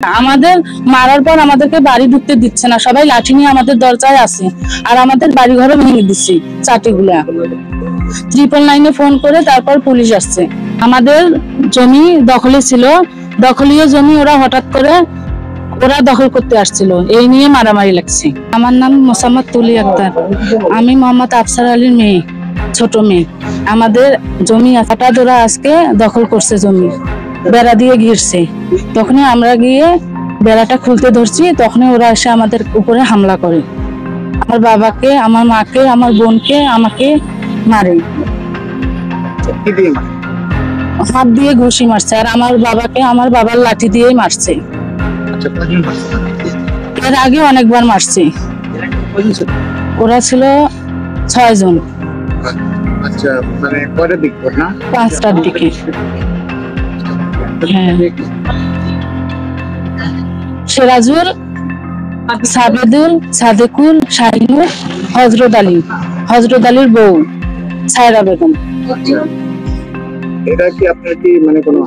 আমাদের মারার পর আমাদেরকে বাড়ি ঢুকতে দিচ্ছে না, সবাই লাঠি নিয়ে আমাদের দরজায় আছে, আর আমাদের বাড়ি ঘরে ভেঙে দিচ্ছে চাটিগুলা। 999-এ ফোন করে তারপর পুলিশ আসছে। আমাদের জমি দখলে ছিল, দখলীয় জমি ওরা হঠাৎ করে দখল করতে আসছিল, এই নিয়ে মারামারি লাগছে। আমার নাম মোসাম্মদ তুলি আক্তার, আমি মোহাম্মদ আফসার আলীর মেয়ে, ছোট মেয়ে। আমাদের জমি হঠাৎ ওরা আজকে দখল করছে, জমি বেড়া দিয়ে ঘিরছে। তখনই আমরা গিয়ে বেড়াটা খুলতে ধরছি, তখনই ওরা এসে আমাদের উপরে হামলা করে। আমার বাবাকে, আমার মাকে, আমার বোনকে, আমাকে মারে। হাত দিয়ে ঘুষি মারছে, আর আমার বাবাকে আমার বাবার লাঠি দিয়েই মারছে। এর আগে অনেকবার মারছে। ওরা ছিল 6 জন। আচ্ছা, মানে কয়টার দিক না? 5টার দিকে। হ্যাঁ, সিরাজুল, সাবেদুল, সাদেকুল, শাহিনুর, হযরত আলীর বউ সায়রা বেগম। এটা কি আপনার কি মানে কোনো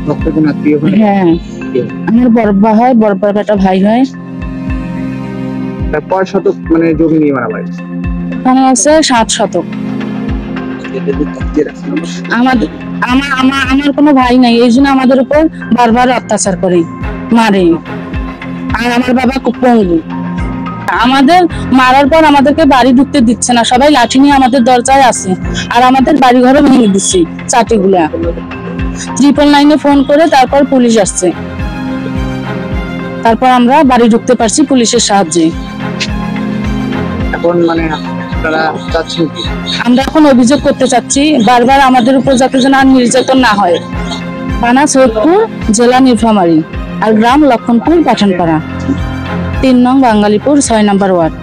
রক্তগণ আত্মীয় হয়? হ্যাঁ, আমার বড়বা হয়, বড়বার বেটা ভাই হয়। কয় শতক মানে জমি নিয়ে মারা হয়? এখানে আছে 7 শতক। আমার কোনো ভাই নাই, এই জন্য আমাদের উপর বারবার অত্যাচার করে, মারে। আর আমার বাবা খুব পঙ্গু। আমাদের মারার পর আমাদেরকে বাড়ি ঢুকতে দিচ্ছে না, সবাই লাঠি নিয়ে আমাদের দরজায় আছে, আর আমাদের বাড়ি ঘরে ভেঙে দিচ্ছে চাটিগুলা। 999-এ ফোন করে তারপর পুলিশ আসছে, তারপর আমরা বাড়ি ঢুকতে পারছি পুলিশের সাহায্যে। এখন মানে আপনারা চাচ্ছেন কি? আমরা এখন অভিযোগ করতে চাচ্ছি বারবার আমাদের উপর যাতে যেন আর নির্যাতন না হয়। থানা সৈয়দপুর, জেলা নীলফামারী, আর গ্রাম লক্ষণপুর, পাঠানপাড়া, 3 নং বাঙালিপুর, 6 নম্বর ওয়ার্ড।